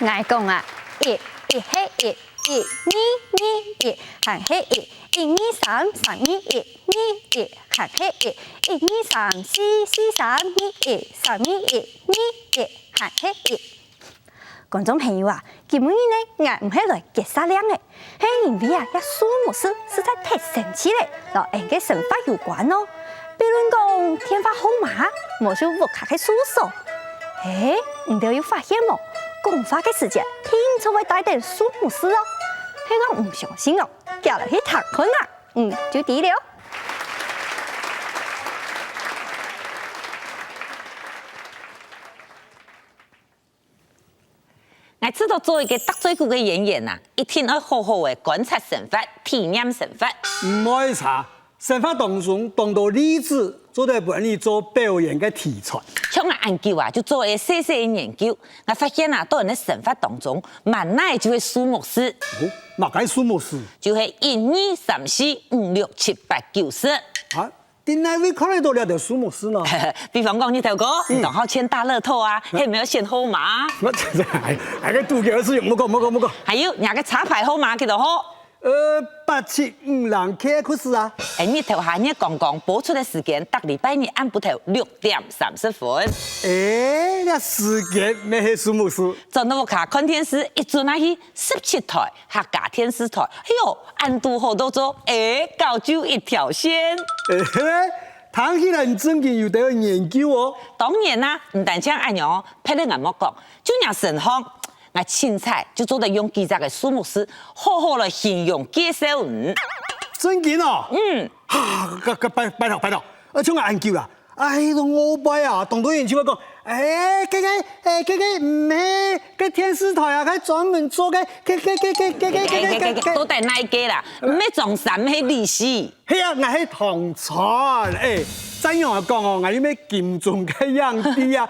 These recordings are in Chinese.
我讲啊，一嘿一，一二一，喊嘿一，一二三三二一，喊嘿一，一二三四三二一，三二一，喊嘿一。观众朋友啊，今日呢，我唔係來介紹兩個，係因為啊，一數目字實在太神奇咧，同人嘅神法有關哦。比如講電話號碼，冇少複雜嘅數數。你哋有發現冇？講話嘅時間，聽出會帶點數目字哦。係我唔相信哦，叫嚟去談看啊，就對了。我知道做一個得罪過嘅演員啊，一定要好好嘅觀察神法、體驗神法。唔可以查神法當中當到例子，做得本你做表演嘅題材。像我研究啊，就做一細細嘅研究，我發現啊，到人嘅神法當中，萬乃就係數目字。哦，乜解數目字？就係1、2、3、4、5、6、7、8、9、10。啊，點解會考慮到了條數目字呢？比方講，你頭哥，當好簽大樂透啊，係咪要選號碼？我真係個杜橋使用，冇講。還有人嘅插牌號碼幾多號8756開始啊！你頭下日剛剛播出嘅時間，隔禮拜日按部頭6點30分。那時間咩係數目字？真到我卡看電視，一轉下去17台客家電視台，哎呦，按度好多做，搞就一條線。睇起來你真嘅有得研究哦。當然啦，唔但將按樣，拍得我冇講，就讓神行。我凊彩就做得用幾隻嘅數目字，好好來形容介紹人。真嘅哦。拜託，我將我研究啦。我拜啊，當到研究我講，佢唔係個電視台啊，佢專門做嘅，都係那個啦，唔係中山，唔係歷史。係啊，我係唐傳，怎樣講哦？我有咩金鐘嘅樣子啊？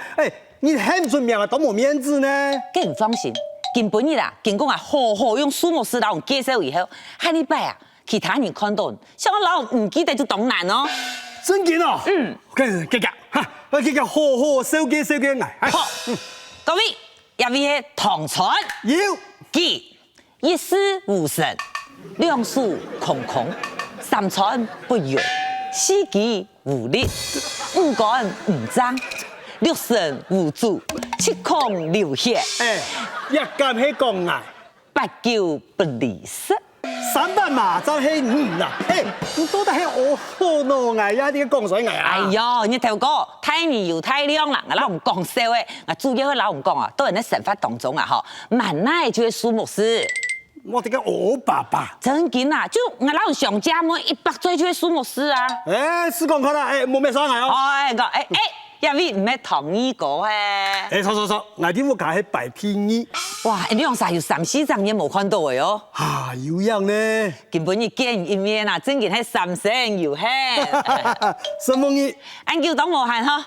你很出名啊，都冇面子呢。佢唔放心，根本日啦，經過我好好用數目字來介紹以後，下禮拜啊，其他人看到，像我老唔記得就當難哦。真嘅哦。我好好收機我。好，各位，一位係唐傳，佢一事無成，兩手空空，三寸不圓，四肢無力，五官唔爭。六神無主，七孔流血，一間係講啊，八九不離十，300馬就係5啦。你到底係我好喏啊？呀，啲講水藝啊！哎呦，你頭哥太年又太亮啦，我老唔講笑誒，我主要去老唔講啊，都係喺神法當中啊，嗬，萬乃就係數目字。我哋嘅我爸爸真緊啊，就我老上家門100歲就係數目字啊。試講看啦，冇咩傷害哦。一位唔係同意過誒。錯，我啲屋企係白片衣。哇，你樣晒要3、4張嘢冇看到嘅哦。有樣呢？根本你見一面啊，真嘅係3聲又輕。什麼嘢？按叫當無限嗬。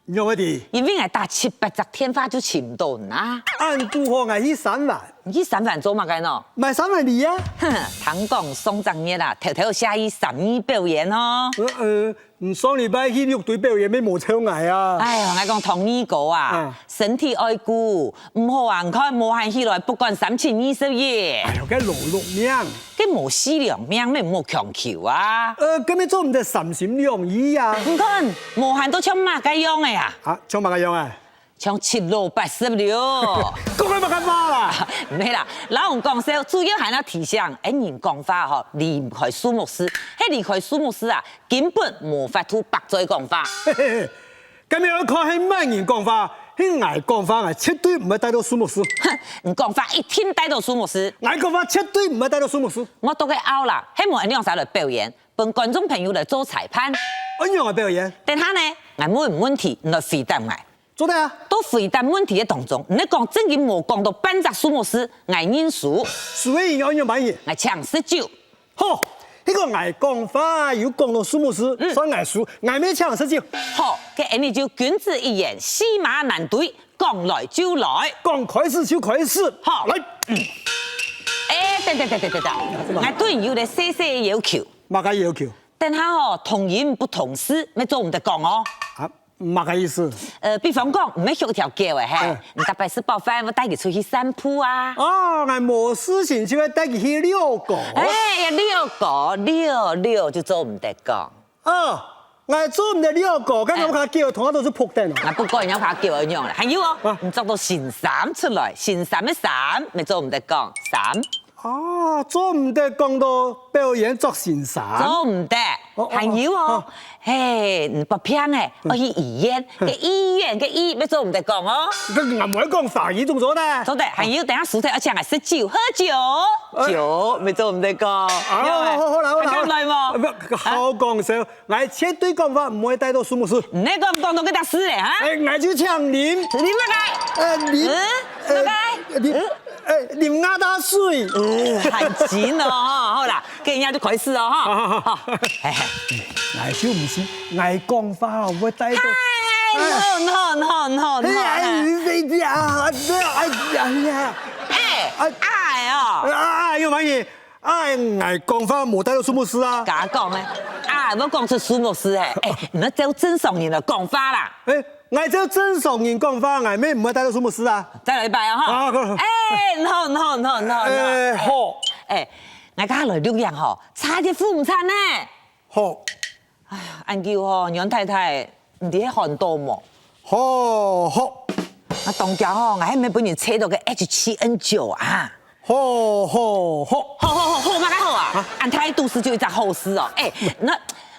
用乜啲？因為我打7、8隻天花就請唔到啦。按度我係3萬。你3萬做乜嘅喏？買3萬二啊！聽講送贈嘢啦，頭下依3億表演哦。上禮拜去6隊表演咩冇搶捱啊！哎呀，我講同意過啊，身體愛顧，唔好眼看無限起來，不管3、7、20億。哎呦，佢6命，佢冇4兩命，咩冇強求啊？咁你做唔得3心2意啊？唔看無限都唱乜嘅樣嘅呀？唱乜嘅樣啊？唱7路80了，講佢乜嘅話啦？唔係啦，老洪講笑，主要係那提醒，人講話嗬離唔開數目字，喺離開數目字啊，根本無法度白嘴講話。咁樣看係乜人講話？喺捱講話係絕對唔係帶到數目字。唔講話一天帶到數目字，捱講話絕對唔係帶到數目字。我都嘅拗啦，希望人哋用晒嚟表演，幫觀眾朋友嚟做裁判。我樣嘅表演？等下呢，我冇問題來回答我。做得啊！都回答問題嘅當中，你講真嘅冇講到半隻數目字，我認輸。輸嘅人樣乜嘢？我搶19。好，呢個捱講法有講到數目字，所以捱輸，捱咩搶19？好，嘅你就君子一言，駟馬難對，講來就來，講開始就開始。好，來。等，我對你有啲細細要求。乜嘅要求？等下同言不同時，咪做唔得講哦。嘛个意思？比方讲，唔要学条狗诶，嘿，你大白吃饱饭，我带佢出去散步啊。哦，我无事情就要带佢去遛狗。哎，遛狗，遛就做唔得讲。哦，我做唔得遛狗，咁我卡叫同我都是扑蛋哦。我不过人家怕叫一样咧，还有哦，你做到新衫出来，新衫嘅衫，咪做唔得讲衫。哦，做唔得讲到表演作新衫。做唔得，还有哦，嘿，你不骗诶，我去医院，嘅醫院嘅醫，咪做唔得講哦。我唔會講法語動作咧。做得，還有等下薯條，而且係食酒，喝酒，咪做唔得講。好啦，咁嚟冇？好講笑，我絕對講法唔會帶到數目師。你講到佢得死咧嚇？我就搶啉。你乜解？啉鴨打水。很錢哦，好啦，跟人家就開始哦，哈。我就唔是，我講法唔會帶到。no。你呀，有乜嘢？我講法冇帶到數目師啊。假講咩？我講出數目師誒，你走正常人嘅講法啦。我就正常人講法，我咩唔會帶到數目師啊？再嚟一擺啊！哈。no。好。我家來錄音吼，差啲付唔餐呢。好。哎呀，按叫吼，楊太太唔知喺韓島冇？好。我當家吼，我喺咪本年車到嘅 H7N9啊。好，乜解好啊？按太都市就一隻好事哦。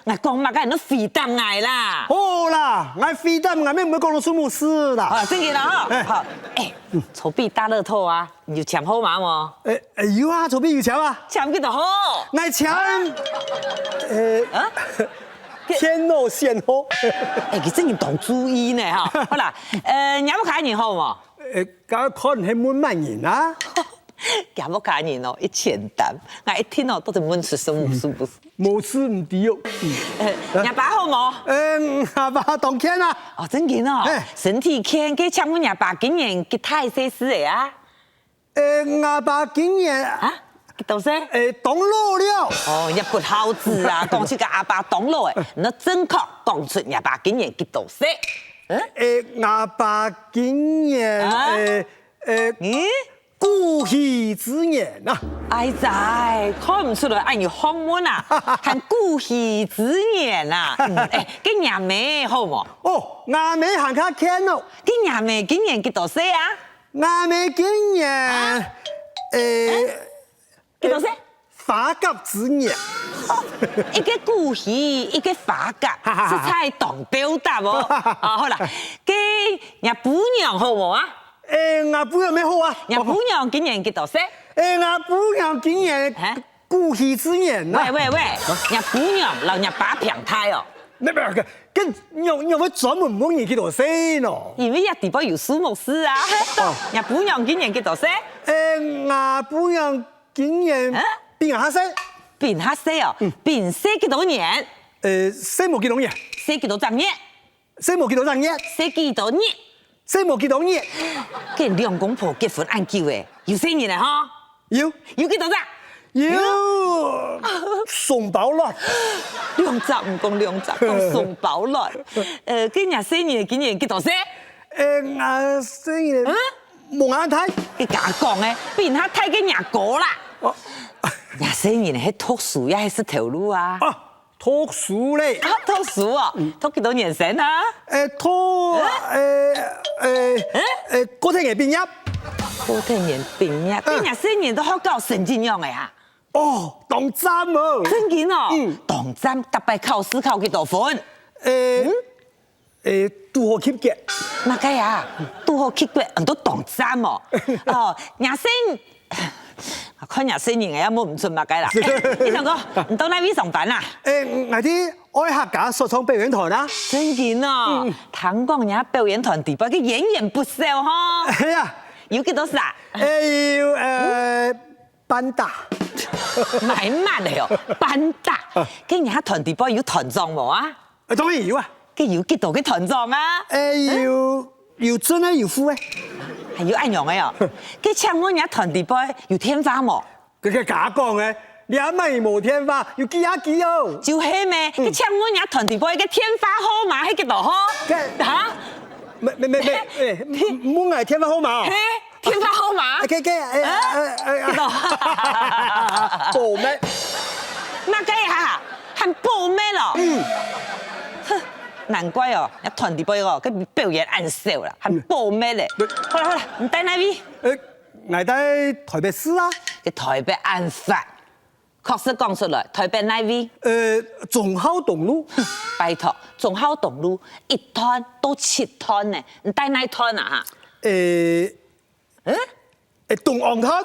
我講乜解，你肥淡我啦。好啦，我肥淡我咩唔會講到數目師啦。真嘅啦，好。籌備大樂透啊，你有搶號碼冇？有啊，籌備有搶啊。搶幾多號？我搶天后仙后。佢真係當注意呢嚇。好啦，有冇看年號冇？梗可能係滿萬人啊。有冇看年哦？1000單，我一聽哦都係滿是數不是？冇事唔啲哦。廿八號冇？廿八當天啊。哦，真嘅哦。身體健，佢搶我廿八今年佢太細事嘅啊。廿八今年啊？幾多歲？當老了。哦，一不好字啊，講出個廿八當老誒，你正確講出廿八今年幾多歲？廿八今年古稀之年啊！哎仔，看唔出來，按要學問啊，係古稀之年啊。佢廿妹好冇？哦，廿妹行卡傾咯。佢廿妹今年幾多歲啊？廿妹今年幾多歲？發甲之年。一個古稀，一個發甲，是才當表達喎。好啦，佢廿姑娘好冇啊？我姑娘咩好啊？廿姑娘今年幾多歲？我姑娘今年古稀之年啊！喂，廿姑娘留廿八平態哦。咩嘅？跟讓我專門問你幾多歲咯？因為地方有數目師啊。廿姑娘今年幾多歲？我姑娘今年變下歲。變下歲哦？變歲幾多年？歲冇幾多年？歲幾多張年？歲冇幾多張年？歲幾多年？歲冇幾多年？跟兩公婆結婚按叫嘅，有4年啦哈？有幾多張？有送包卵。2張唔講2張，講送包卵。跟廿4年今年幾多歲？我4年冇眼睇。佢假講嘅，變下睇嘅廿個啦。廿4年係讀書也係識頭路啊。讀書咧。讀書啊？讀幾多年先啊？讀高聽年畢業。高聽年畢業，跟廿4年都學教成績樣嘅啊？當針喎。真嘅哦。當針特別考試考幾多分？拄好及格。乜解啊？拄好及格，人都當針哦。廿4年。看廿4年嘅有冇唔出乜解啦？你兩個唔到哪邊上班啊？我啲愛客家說唱表演團啦。真嘅哦，聽講人家表演團地步，佢源源不絕哈。係啊。有幾多時啊？要班打。買乜嚟哦？班打。跟人家團地步有團裝冇啊？當然要啊。佢有幾多嘅團裝啊？要真啊，要富誒。係要按樣嘅哦。佢請我人家團地步有天花冇？佢嘅假講嘅，两米无天花，又记啊记哦。就迄咩，去抢阮遐团队杯个天发号码，迄个就好。哈？没，阮爱天花号码哦。嘿，天发号码。报咩？那个哈，喊报咩咯？哼，难怪哦，遐团队杯哦，佮表演暗笑啦，喊报咩咧？好啦，唔带哪位？我在台北市啊。去台北案发，确实讲出来，台北哪位？忠孝东路。拜托，忠孝东路一摊都7摊呢，唔带哪摊啊？哈？东昂摊。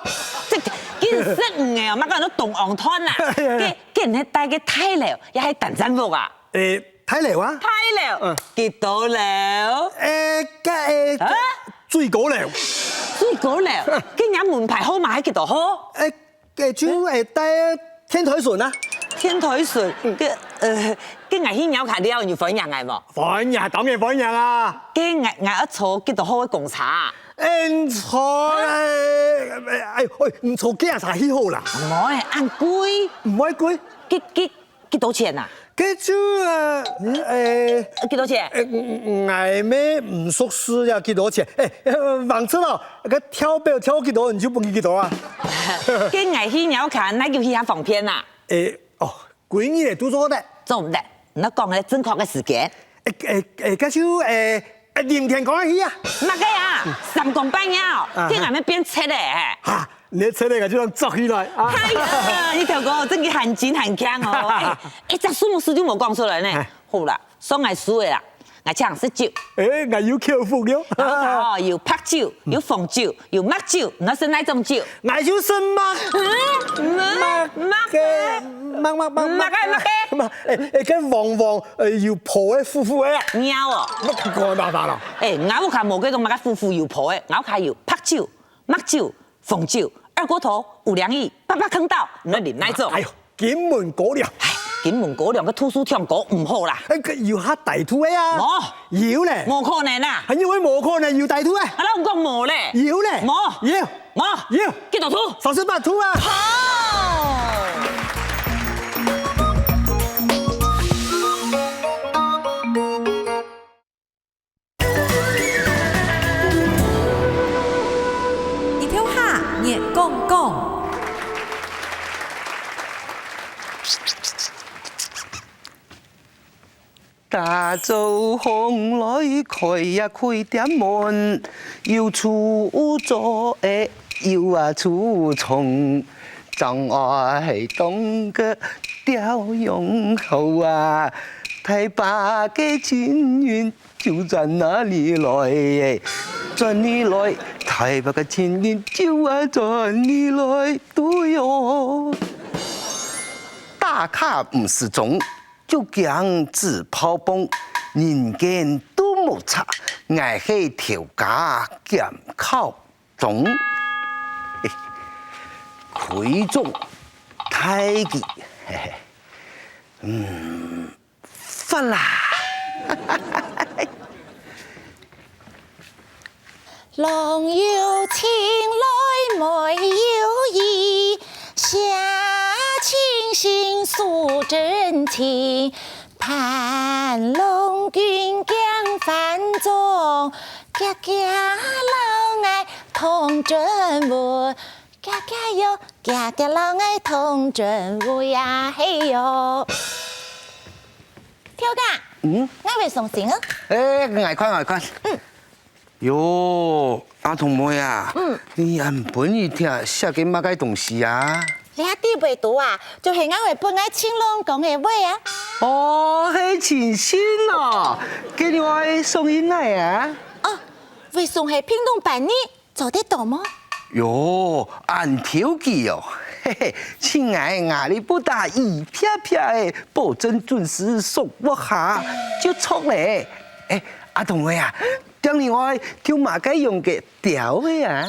即见识唔个哦，乜讲到东昂摊啦？见你带个太楼，也系蛋仔屋啊？太楼啊？太楼，几多楼？最高楼。最高楼，今日门牌号码喺几多好？就带天台船啊。天台船，今日先有卡了，要分人係冇？分人當然分人啊。今日一坐幾多好嘅貢茶？唔錯唔錯幾廿茶起好啦。唔好係按貴，唔可以貴。幾多錢啊？佢就幾多錢？我咩唔熟悉呀？幾多錢？忘記了，個跳表跳幾多，你就唔記幾多啊？今日先有卡，那叫去下防騙啊？幾年嚟都做得。做唔得，你講嘅正確嘅時間。嗰就明天講起啊。乜嘅啊？3公半呀，今日咩變車咧？嚇！你車嚟就當捉起來。係啊，你條哥真係很精很強哦！隻數目事就冇講出來呢。好啦，雙藝輸嘅啦，我請食酒。我要口福了。哦，有白酒，有紅酒，有麥酒，那是哪種酒？我就是麥跟黃要婆嘅夫婦嘅。貓哦，乜講大法啦？我卡冇嗰種乜夫婦要婆嘅，我卡要白酒、麥酒、紅酒、二鍋頭、五兩液、八坑道，你飲哪種？哎呦，金門果料。金門果料嘅吐司香果唔好啦。要黑大肚嘅啊？冇，要咧。冇可能啊。係因為冇可能要大肚嘅。我老公冇咧。要咧。冇。要。幾多吐？38吐啊。好。你聽下，熱講講。大早紅來開呀開店門，要出咗要出蟲，障礙東個雕用後啊，太把嘅錢元就在哪裡來？在你來，太把嘅錢元就在你來都有。大卡唔是種。就強自拋崩，人間都冇差，捱起條架劍靠種，佢中太極，發啦！郎有情來沒有意，下情心訴真情，盼龍君降凡中，家家老愛同真無，家家有家家老愛同真無呀嘿喲。跳㗎，我會送信啊。捱快。喲，阿童妹啊，你也唔本意聽寫嘅乜嘅東西啊？你一啲未到啊，就係我會幫我青龍講嘅話啊。哦，係前先哦，叫你我送人嚟啊？哦，會送係屏東辦呢，做得到嗎？喲，按條件哦，嘿嘿，親愛壓力不大，一撇撇嘅，保證準時送我下就錯咧。阿童妹啊，當年我跳馬街用嘅條嘅啊。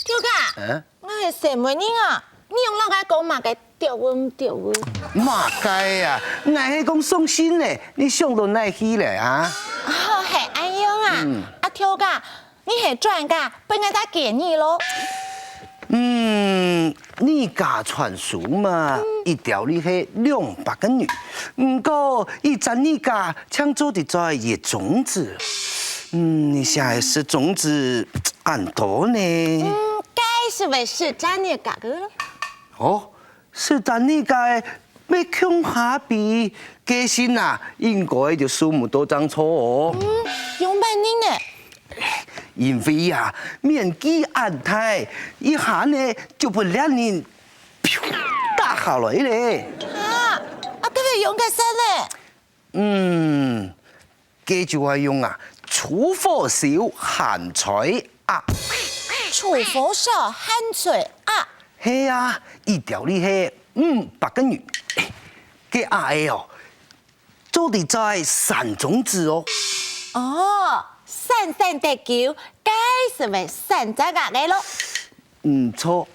跳㗎？我係什麼人啊？你用老家講馬街條唔條啊？馬街啊，我係講送信咧，你上到哪去咧啊？哦，係咁樣啊。阿跳㗎，你係專家，俾我打建議咯。你家传书嘛，一条你是200个女，不过伊在你家抢走的在野种子，你现在是种子按多呢？该是为是咱的家个了。哦，是在你家要强下比，其实呐，应该就数目都长错哦。用半年呢？因为呀，面积安太，一下呢就不两人打下来嘞。各位用个啥呢？这就要用出火烧咸菜鸭。出火烧咸菜鸭。系啊，一条你是500个女，这鸭的哦，做的在山种子哦。散散地球，该是为散在家的咯。唔错，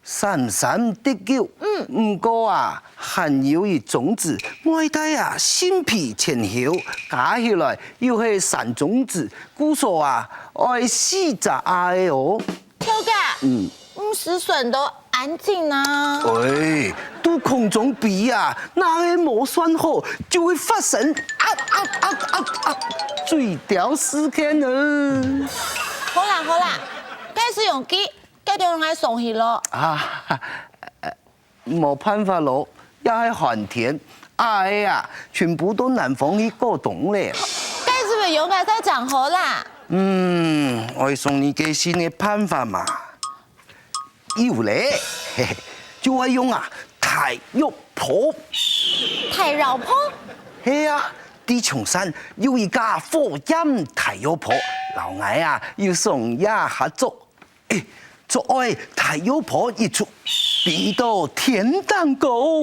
散散地球。不过含有的种子，外带新皮前后加起来又是山种子，故说爱4只鸭的哦。跳个，是算到安静啊。喂，都空中比那个冇算好，就会发生最屌事件了。好啦，该是用机，该就用来送去咯。冇办法咯，也係寒天，全部都南方去過冬咧。该是为用个在讲好啦。我送你個新嘅辦法嘛，有咧，就係用太肉婆。太绕坡，係啲長山有一家火焰太肉婆，老外要送呀合作，做愛太肉婆一出，比到天蛋糕，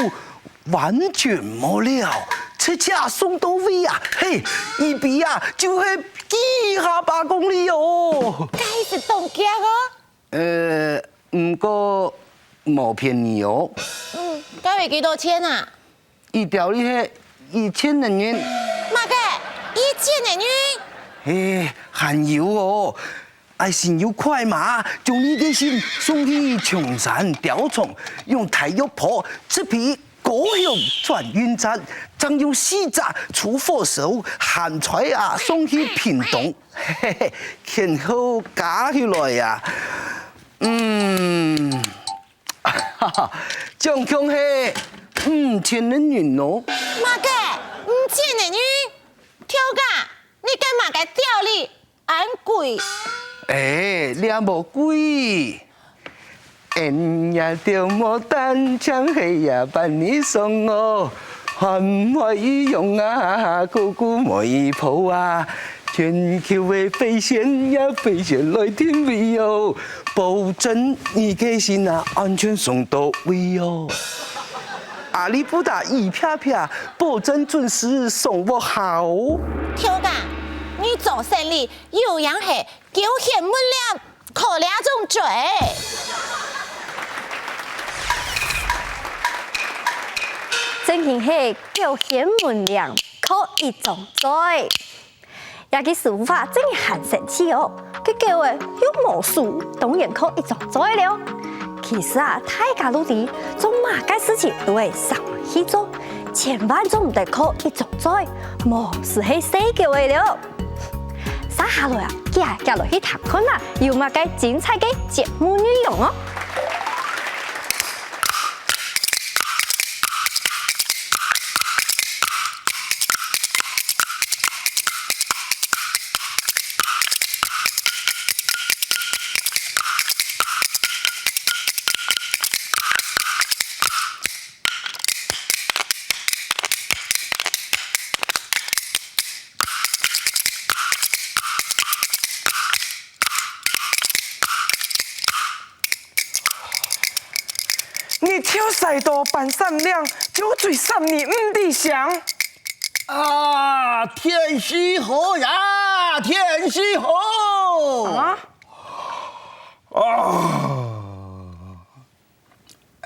完全冇了，車車送到位嘿，一比就係幾下8公里哦。该是冻家个。不過冇便宜哦，该为几多钱啊？一條你係1000人元。嘛个1000人元。還有哦，先要快馬，將你嘅心送去長山雕蟲，用太肉婆這批高雄轉運站，再用4隻出火燒鹹菜送去屏東，然後加起來總共係5000人元咯。嘛个5000人元，跳个，你干嘛个吊你安贵？你也冇貴，呀條牡丹槍係呀幫你送我，可唔可以用姑姑可以抱全球嘅飛船呀飛船來天味哦，保證你嘅心安全送到位哦。阿里不達一片片，保證準時送我好。跳个，你做生意有样系叫嫌满了，可2種罪。真係係叫顯門良，可一種罪。也嘅手法真係很神奇哦，佢叫嘅有魔術，當然可一種罪了。其實大家都知，做乜嘅事情都係上去做，千萬做唔得可一種罪，魔是係死叫嘅了。接下來接落去談看有乜嘅精彩嘅節目內容哦。你跳赛道扮善良，就最善你唔地想。天氣好呀，天氣好。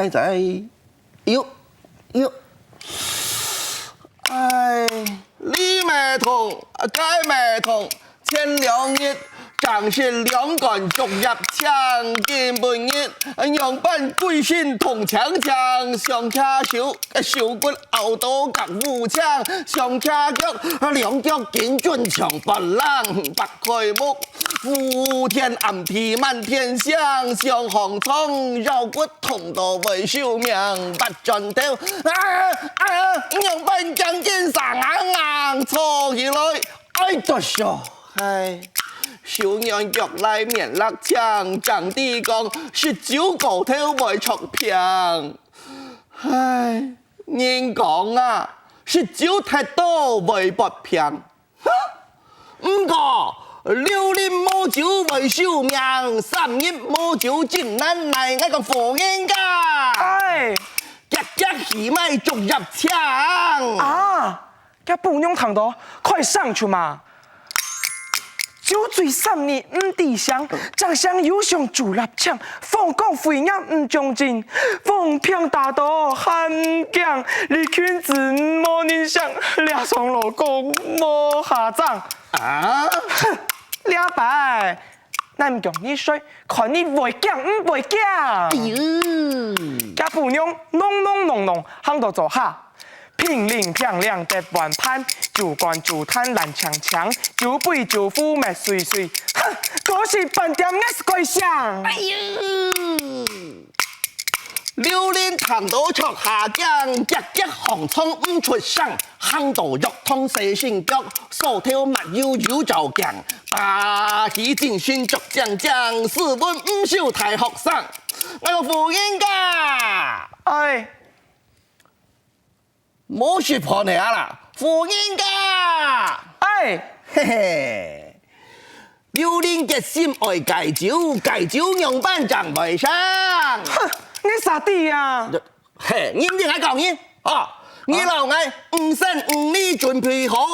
仔，你咪痛，該咪痛，前2日掌是兩杆逐入牆，見本日樣板貴姓同強強，上卡手手骨拗到隔護牆，上卡腳兩腳緊準長白冷，白開木烏天暗皮滿天香，上紅蔥繞骨痛到未壽命，白轉頭樣板將肩上硬錯起來，哎得笑，唉。小娘腳來面落牆，長地講19個頭未出平。唉，人講啊，19太多未不平。不過6年冇酒未壽命，3日冇酒真難來，我講敷衍噶。哎，夾起咪逐入牆。啊，這不用躺多，快上去嘛！酒醉3年唔地香，長相又像豬臘腸，風光飛揚唔將盡，風平大道喊強，你圈子冇人想，倆雙老公冇下葬。啊！倆白，咱唔講你衰，看你會講唔會講。這不用弄，行到做下。平零漂亮的碗盤，酒罐酒攤爛牆牆，酒杯酒壺咩碎碎，哼，嗰是飯店嘅鬼相。哎呦！6年談到出下江，日紅蔥唔出聲，行到肉通四線腳，數條密腰腰就強，大起正宣逐將將，試問唔少大學生，我有敷衍噶。哎。冇說破你啊啦，敷衍噶，哎，嘿嘿，6年結心愛戒酒樣板長未生。哼，你啥地呀？嘿，你唔定係講嘢哦，你老嗌5生5禮準備好，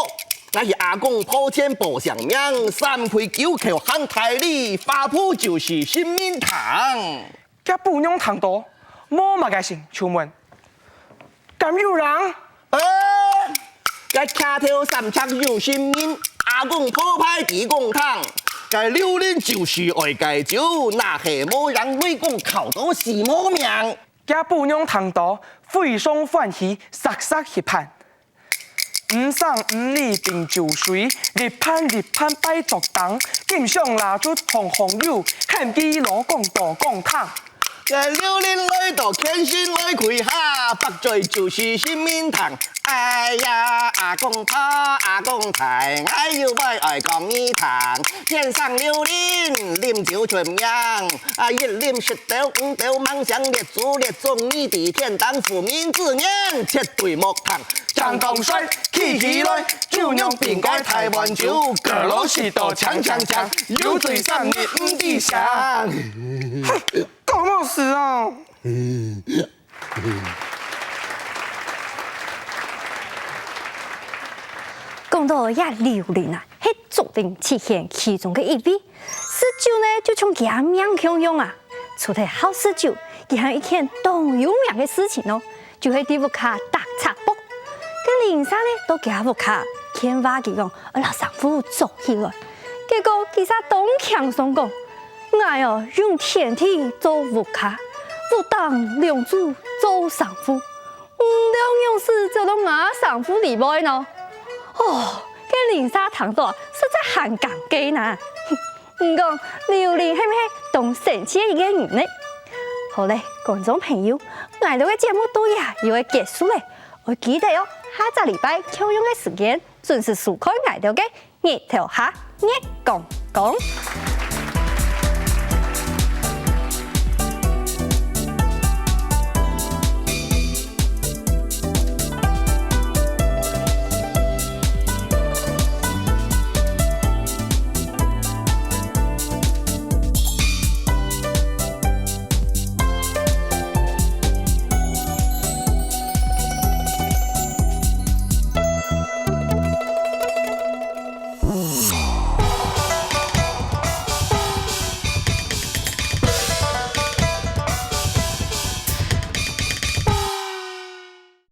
那是阿公破千保祥命，3回9口行大禮，花鋪就是新面堂。這不用躺多，冇嘛個性出門，敢有人？cái cha theo sắm chắc nhiều sinh min à cùng phô phai tí cùng thang cái lưu lên chiều xì ỏi cái chiều nà hệ mô răng nuôi cùng khảo tố xì mô miệng這不用躺多，非常歡喜，sắc sắc協盼。5生5禮並酒水，日盼擺作檔，金上蠟燭紅紅油，看基羅講多講湯。cái lưu lên lối tổ khen xin lối quỳ ha bắt trời chiều xì xin min thang ai ya à công thành ai yêu bay ở con mi thang thiên sang lưu lên liêm chiếu chuẩn nhang à yên liêm sứt tiêu mang sáng liệt trung mi tỷ thiên tăng phủ min tự nhiên chết tuổi một thằng chẳng công xoay khi lối chiều nhông biển cái Thái Văn chiều cờ lỗ xì tổ chẳng yêu tuổi3年唔地香搞冇事啊！講到也榴蓮啊，係注定體現其中嘅一位。侍酒呢，就從佢命響響啊，除咗好侍酒，佢還有一件當有名嘅事情咯，就係啲屋卡打茶卜。個林生呢，都佢屋卡牽話佢講，我老丈夫做起來，結果其實東強松講。我用天地做屋卡，我當梁主做丈夫，兩樣事就到我丈夫裡邊咯。哦，這林沙堂座實在很尷尬呐。唔講榴蓮係唔係當神仙一個人呢？好嘞，觀眾朋友，我哋嘅節目到呀又要結束嘞，我記得哦，下個禮拜同樣嘅時間準時收看我哋嘅日頭下日講講。